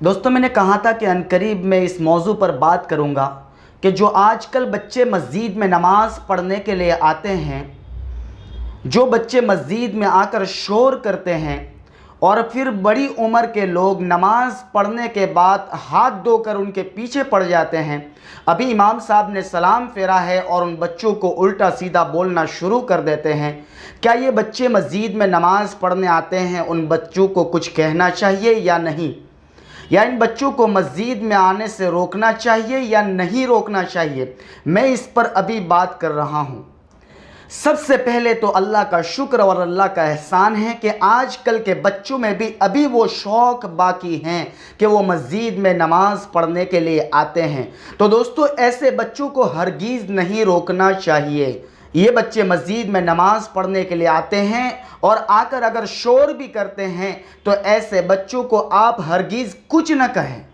दोस्तों, मैंने कहा था कि अनकरीब मैं इस मौजू पर बात करूंगा कि जो आजकल बच्चे मस्जिद में नमाज़ पढ़ने के लिए आते हैं, जो बच्चे मस्जिद में आकर शोर करते हैं और फिर बड़ी उम्र के लोग नमाज़ पढ़ने के बाद हाथ धोकर उनके पीछे पड़ जाते हैं। अभी इमाम साहब ने सलाम फेरा है और उन बच्चों को उल्टा सीधा बोलना शुरू कर देते हैं। क्या ये बच्चे मस्जिद में नमाज़ पढ़ने आते हैं, उन बच्चों को कुछ कहना चाहिए या नहीं? या इन बच्चों को मस्जिद में आने से रोकना चाहिए या नहीं रोकना चाहिए? मैं इस पर अभी बात कर रहा हूँ। सबसे पहले तो अल्लाह का शुक्र और अल्लाह का एहसान है कि आजकल के बच्चों में भी अभी वो शौक़ बाकी हैं कि वो मस्जिद में नमाज़ पढ़ने के लिए आते हैं। तो दोस्तों, ऐसे बच्चों को हरगिज़ नहीं रोकना चाहिए। ये बच्चे मस्जिद में नमाज़ पढ़ने के लिए आते हैं और आकर अगर शोर भी करते हैं तो ऐसे बच्चों को आप हरगिज़ कुछ न कहें।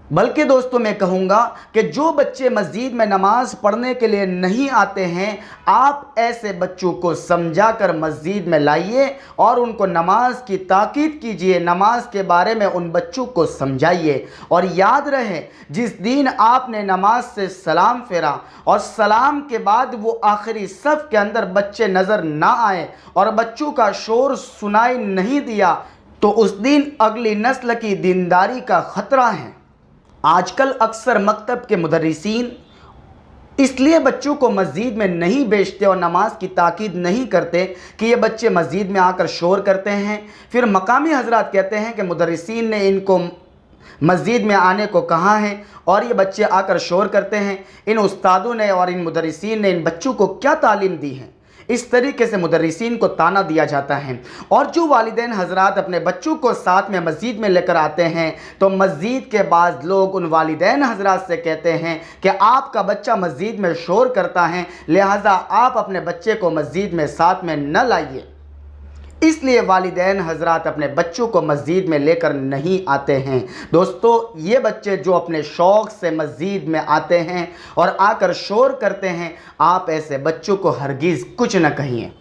बल्कि दोस्तों, मैं कहूँगा कि जो बच्चे मस्जिद में नमाज़ पढ़ने के लिए नहीं आते हैं, आप ऐसे बच्चों को समझाकर मस्जिद में लाइए और उनको नमाज की ताकीद कीजिए, नमाज के बारे में उन बच्चों को समझाइए। और याद रहे, जिस दिन आपने नमाज से सलाम फेरा और सलाम के बाद वो आखिरी सफ़ के अंदर बच्चे नज़र ना आए और बच्चों का शोर सुनाई नहीं दिया, तो उस दिन अगली नस्ल की दीनदारी का ख़तरा है। आजकल अक्सर मकतब के मुदर्रिसीन इसलिए बच्चों को मस्जिद में नहीं भेजते और नमाज की ताकीद नहीं करते कि ये बच्चे मस्जिद में आकर शोर करते हैं। फिर मकामी हजरात कहते हैं कि मुदर्रिसीन ने इनको मस्जिद में आने को कहा है और ये बच्चे आकर शोर करते हैं। इन उस्तादों ने और इन मुदर्रिसीन ने इन बच्चों को क्या तालीम दी है? इस तरीके से मुदर्रिसीन को ताना दिया जाता है। और जो वालिदैन हजरात अपने बच्चों को साथ में मस्जिद में लेकर आते हैं, तो मस्जिद के बाद लोग उन वालिदैन हजरात से कहते हैं कि आपका बच्चा मस्जिद में शोर करता है, लिहाजा आप अपने बच्चे को मस्जिद में साथ में न लाइए। इसलिए वालिदैन हजरात अपने बच्चों को मस्जिद में लेकर नहीं आते हैं। दोस्तों, ये बच्चे जो अपने शौक़ से मस्जिद में आते हैं और आकर शोर करते हैं, आप ऐसे बच्चों को हरगिज़ कुछ न कहिए।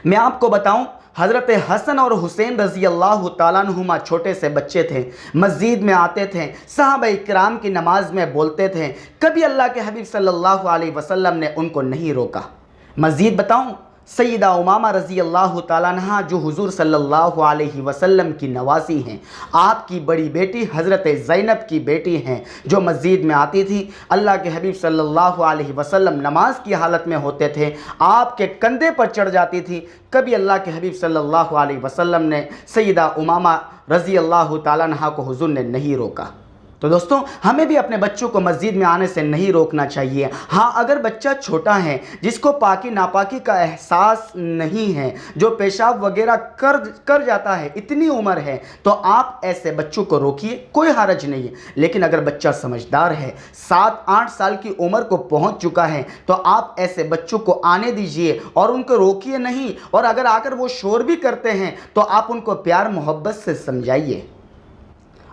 मैं आपको बताऊं, हज़रत हसन और हुसैन रज़ी अल्लाह ताला अन्हुमा छोटे से बच्चे थे, मस्जिद में आते थे, सहाबा इकराम की नमाज में बोलते थे। कभी अल्लाह के हबीब सल्लल्लाहु अलैहि वसल्लम ने उनको नहीं रोका। मज़ीद बताऊं, सैयदा उमामा रज़ी अल्लाह ताला अन्हा जो हुज़ूर सल्लल्लाहु अलैहि वसल्लम की नवासी हैं, आपकी बड़ी बेटी हज़रत ज़ैनब की बेटी हैं, जो मस्जिद में आती थी। अल्लाह के हबीब सल्लल्लाहु अलैहि वसल्लम नमाज की हालत में होते थे, आपके कंधे पर चढ़ जाती थी। कभी अल्लाह के हबीब सल्लल्लाहु अलैहि वसल्लम ने सैयदा उमामा रज़ी अल्लाह ताला अन्हा को हुज़ूर ने नहीं रोका। तो दोस्तों, हमें भी अपने बच्चों को मस्जिद में आने से नहीं रोकना चाहिए। हाँ, अगर बच्चा छोटा है, जिसको पाकी नापाकी का एहसास नहीं है, जो पेशाब वगैरह कर जाता है, इतनी उम्र है, तो आप ऐसे बच्चों को रोकिए, कोई हरज नहीं है। लेकिन अगर बच्चा समझदार है, 7-8 साल की उम्र को पहुंच चुका है, तो आप ऐसे बच्चों को आने दीजिए और उनको रोकिए नहीं। और अगर आकर वो शोर भी करते हैं तो आप उनको प्यार मोहब्बत से समझाइए।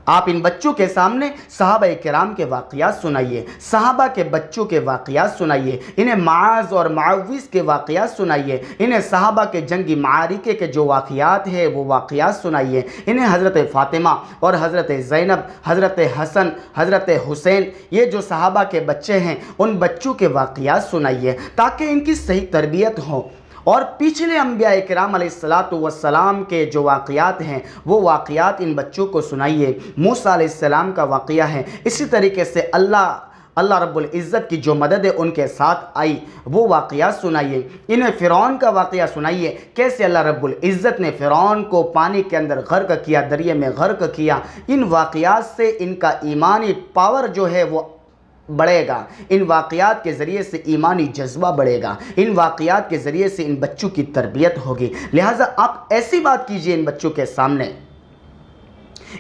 आप इन बच्चों के सामने सहाबा किराम के वाक़यात सुनाइए, सहाबा के बच्चों के वाक़यात सुनाइए, इन्हें माज़ और मुआविज़ के वाक़यात सुनाइए, इन्हें सहाबा के जंगी मारिके के जो वाक़यात है वो वाक़यात सुनाइए, इन्हें हज़रत फ़ातिमा और हज़रत ज़ैनब, हज़रत हसन, हज़रत हुसैन, ये जो सहाबा के बच्चे हैं, उन बच्चों के वाक़यात सुनाइए ताकि इनकी सही तरबियत हो। और पिछले अम्बिया इकराम अलैहिस्सलातु वस्सलाम के जो वाक़यात हैं, वो वाक़यात इन बच्चों को सुनाइए। मूसा अलैहिस्सलाम का वाक़या है, इसी तरीके से अल्लाह रब्बुल इज़्ज़त की जो मदद है उनके साथ आई, वो वाक़यात सुनाइए। इन्हें फ़िरौन का वाक़या सुनाइए, कैसे अल्लाह रब्बुल इज़्ज़त ने फ़िरौन को पानी के अंदर गर्क किया, दरिया में गर्क किया। इन वाक़यात से इनका ईमानी पावर जो है वो बढ़ेगा। इन वाक़यात के ज़रिए से ईमानी जज्बा बढ़ेगा, इन वाक़यात के ज़रिए से इन बच्चों की तरबियत होगी। लिहाजा आप ऐसी बात कीजिए इन बच्चों के सामने,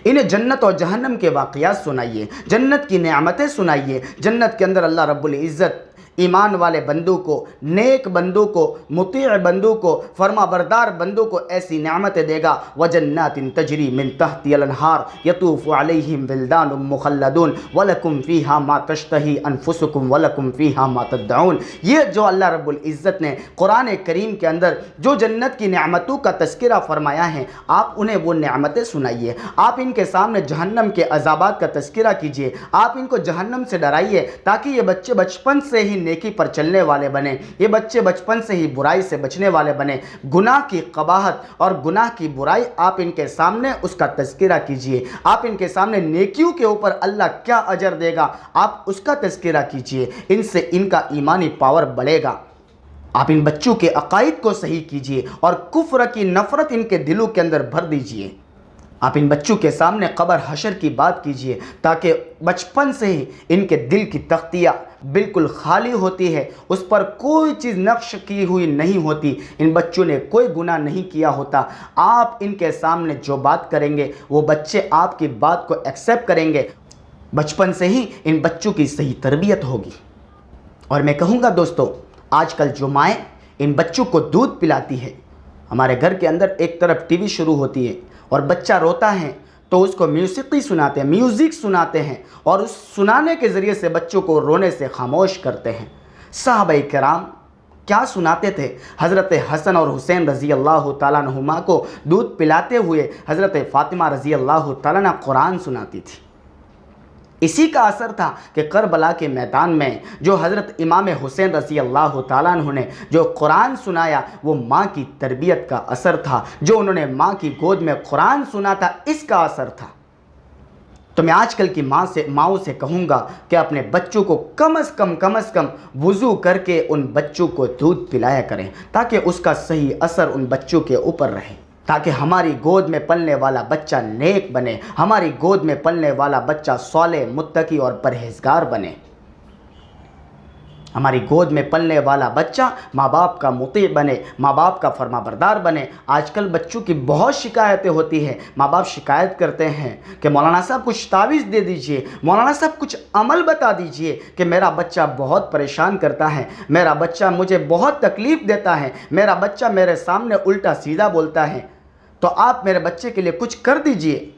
इन्हें जन्नत और जहन्नम के वाक़यात सुनाइए, जन्नत की नेमतें सुनाइए। जन्नत के अंदर अल्लाह रब्बुल इज़्ज़त ईमान वाले बंदों को, नेक बंदों को, मुती बंदों को, फरमाबरदार बंदों को ऐसी नेमतें देगा। व जन्नातिन तजरी मिन तहतिल अनहार यतूफु अलैहिम विल्दानुम मुखल्लदून वलकुम फ़ीहा मा तश्तही अनफुसुकुम वलकुम फ़ीहा मा तदऊन। ये जो अल्लाह रब्बुल इज़्ज़त ने कुरान करीम के अंदर जो जन्नत की नेमतों का तज़किरा फरमाया है, आप उन्हें वो नेमतें सुनाइए। आप इनके सामने जहन्नम के अज़ाबात का तज़किरा कीजिए। आप इनको जहन्नम से डराइए ताकि ये बच्चे बचपन से ही नेकी पर चलने वाले बने, ये बच्चे बचपन से ही बुराई से बचने वाले बने। गुनाह की कबाहत और गुनाह की बुराई आप इनके सामने उसका तज़किरा कीजिए। आप इनके सामने नेकियों के ऊपर अल्लाह क्या अजर देगा आप उसका तज़किरा कीजिए। इनसे इनका ईमानी पावर बढ़ेगा। आप इन बच्चों के अकायद को सही कीजिए और कुफ्र की नफ़रत इनके दिलों के अंदर भर दीजिए। आप इन बच्चों के सामने कब्र हशर की बात कीजिए ताकि बचपन से ही इनके दिल की तख्तियाँ बिल्कुल खाली होती है, उस पर कोई चीज़ नक्श की हुई नहीं होती। इन बच्चों ने कोई गुनाह नहीं किया होता। आप इनके सामने जो बात करेंगे वो बच्चे आपकी बात को एक्सेप्ट करेंगे। बचपन से ही इन बच्चों की सही तरबियत होगी। और मैं कहूँगा दोस्तों, आजकल जो माएँ इन बच्चों को दूध पिलाती है, हमारे घर के अंदर एक तरफ टीवी शुरू होती है और बच्चा रोता है तो उसको म्यूज़िक सुनाते हैं और उस सुनाने के ज़रिए से बच्चों को रोने से खामोश करते हैं। सहाबाए किराम क्या सुनाते थे? हज़रत हसन और हुसैन रज़ी अल्लाह तआला अन्हुमा को दूध पिलाते हुए हज़रत फ़ातिमा रज़ी अल्लाह तआला अन्हा कुरान सुनाती थी। इसी का असर था कि करबला के मैदान में जो हज़रत इमाम हुसैन रज़ी अल्लाह तआला अन्हु ने जो कुरान सुनाया, वो माँ की तरबियत का असर था। जो उन्होंने माँ की गोद में कुरान सुना था, इसका असर था। तो मैं आजकल की माँओं से कहूँगा कि अपने बच्चों को कम से कम वुज़ू करके उन बच्चों को दूध पिलाया करें ताकि उसका सही असर उन बच्चों के ऊपर रहे, ताकि हमारी गोद में पलने वाला बच्चा नेक बने, हमारी गोद में पलने वाला बच्चा सौले, मुत्तकी और परहेज़गार बने। हमारी गोद में पलने वाला बच्चा माँ बाप का मुती बने, माँ बाप का फरमाबरदार बने। आजकल बच्चों की बहुत शिकायतें होती हैं। माँ बाप शिकायत करते हैं कि मौलाना साहब कुछ तावीज़ दे दीजिए, मौलाना साहब कुछ अमल बता दीजिए कि मेरा बच्चा बहुत परेशान करता है, मेरा बच्चा मुझे बहुत तकलीफ़ देता है, मेरा बच्चा मेरे सामने उल्टा सीधा बोलता है, तो आप मेरे बच्चे के लिए कुछ कर दीजिए।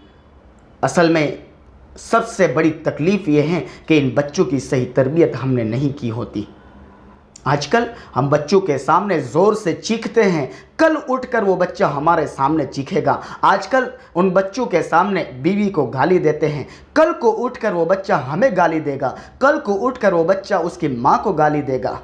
असल में सबसे बड़ी तकलीफ़ ये है कि इन बच्चों की सही तरबियत हमने नहीं की होती। आजकल हम बच्चों के सामने ज़ोर से चीखते हैं, कल उठकर वो बच्चा हमारे सामने चीखेगा। आजकल उन बच्चों के सामने बीवी को गाली देते हैं, कल को उठकर वो बच्चा हमें गाली देगा, कल को उठकर वो बच्चा उसकी माँ को गाली देगा।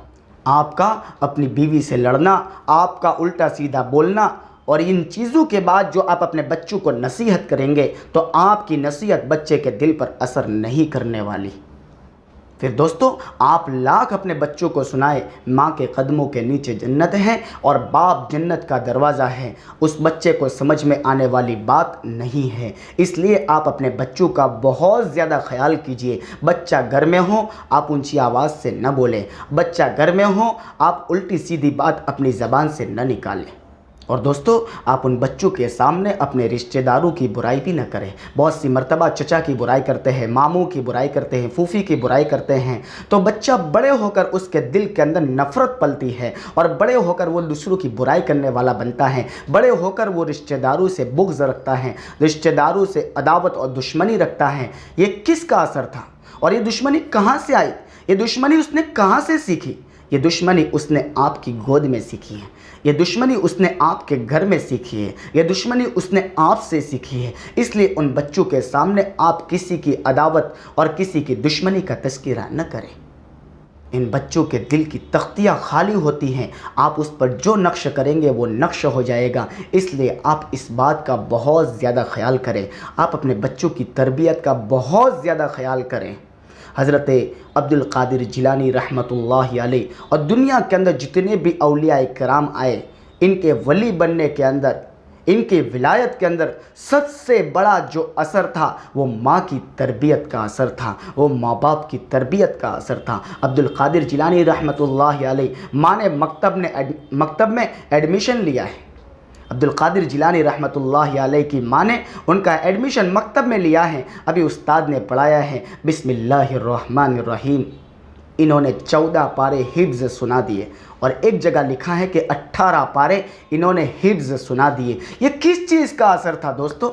आपका अपनी बीवी से लड़ना, आपका उल्टा सीधा बोलना और इन चीज़ों के बाद जो आप अपने बच्चों को नसीहत करेंगे तो आपकी नसीहत बच्चे के दिल पर असर नहीं करने वाली। फिर दोस्तों, आप लाख अपने बच्चों को सुनाए माँ के कदमों के नीचे जन्नत है और बाप जन्नत का दरवाज़ा है, उस बच्चे को समझ में आने वाली बात नहीं है। इसलिए आप अपने बच्चों का बहुत ज़्यादा ख्याल कीजिए। बच्चा घर में हो आप ऊंची आवाज़ से न बोलें, बच्चा घर में हो आप उल्टी सीधी बात अपनी ज़बान से न निकालें। और दोस्तों, आप उन बच्चों के सामने अपने रिश्तेदारों की बुराई भी न करें। बहुत सी मर्तबा चचा की बुराई करते हैं, मामू की बुराई करते हैं, फूफी की बुराई करते हैं, तो बच्चा बड़े होकर उसके दिल के अंदर नफ़रत पलती है और बड़े होकर वो दूसरों की बुराई करने वाला बनता है। बड़े होकर वो रिश्तेदारों से बुग़्ज़ रखता है, रिश्तेदारों से अदावत और दुश्मनी रखता है। ये किसका असर था और ये दुश्मनी कहाँ से आई? ये दुश्मनी उसने कहाँ से सीखी? ये दुश्मनी उसने आपकी गोद में सीखी है, ये दुश्मनी उसने आपके घर में सीखी है, ये दुश्मनी उसने आपसे सीखी है। इसलिए उन बच्चों के सामने आप किसी की अदावत और किसी की दुश्मनी का तज़किरा न करें। इन बच्चों के दिल की तख्तियाँ खाली होती हैं, आप उस पर जो नक्श करेंगे वो नक्श हो जाएगा। इसलिए आप इस बात का बहुत ज़्यादा ख्याल करें, आप अपने बच्चों की तरबियत का बहुत ज़्यादा ख्याल करें। हज़रत अब्दुल कादिर जिलानी रहमतुल्लाहि अलैह और दुनिया के अंदर जितने भी औलिया कराम आए, इनके वली बनने के अंदर, इनके विलायत के अंदर सबसे बड़ा जो असर था वो माँ की तरबियत का असर था, वो माँ बाप की तरबियत का असर था। अब्दुल कादिर जिलानी रहमतुल्लाहि अलैह माँ ने मकतब में एडमिशन लिया है। अब्दुल कादिर जिलानी रहमतुल्लाहि अलैह की माँ ने उनका एडमिशन मकतब में लिया है। अभी उस्ताद ने पढ़ाया है बिस्मिल्लाहिर्रहमानिर्रहीम इन्होंने 14 पारे हिफ्ज़ सुना दिए, और एक जगह लिखा है कि 18 पारे इन्होंने हिफ्ज़ सुना दिए। ये किस चीज़ का असर था दोस्तों?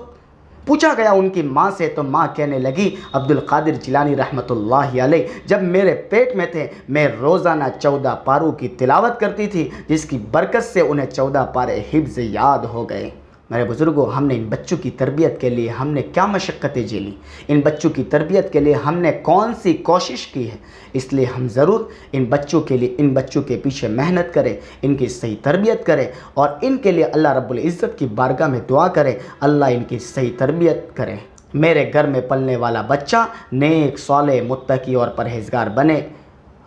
पूछा गया उनकी माँ से, तो माँ कहने लगी, अब्दुल कादिर जिलानी रहमतुल्लाहि अलैह जब मेरे पेट में थे मैं रोज़ाना 14 पारों की तिलावत करती थी, जिसकी बरकत से उन्हें 14 पारे हिफ्ज़ याद हो गए। मेरे बुज़ुर्गों, हमने इन बच्चों की तरबियत के लिए हमने क्या मशक्क़तें झेली, इन बच्चों की तरबियत के लिए हमने कौन सी कोशिश की है। इसलिए हम ज़रूर इन बच्चों के लिए, इन बच्चों के पीछे मेहनत करें, इनकी सही तरबियत करें, और इनके लिए अल्लाह रब्बुल इज़्ज़त की बारगाह में दुआ करें, अल्लाह इनकी सही तरबियत करें। मेरे घर में पलने वाला बच्चा नेक, सालेह, मुत्तकी और परहेज़गार बने,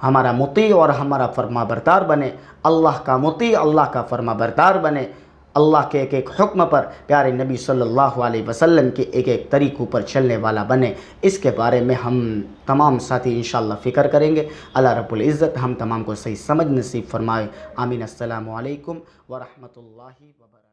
हमारा मुती और हमारा फरमाबरदार बने, अल्लाह का मुती, अल्लाह का फरमाबरदार बने, अल्लाह के एक एक हुक्म पर, प्यारे नबी सल्लल्लाहु अलैहि वसल्लम के एक एक तरीक़ों पर चलने वाला बने। इसके बारे में हम तमाम साथी इंशाअल्लाह फ़िक्र करेंगे। अल्लाह रब्बुल इज़्ज़त हम तमाम को सही समझ नसीब फरमाए। आमीन। अस्सलामु अलैकुम व रहमतुल्लाहि व बरकातहू।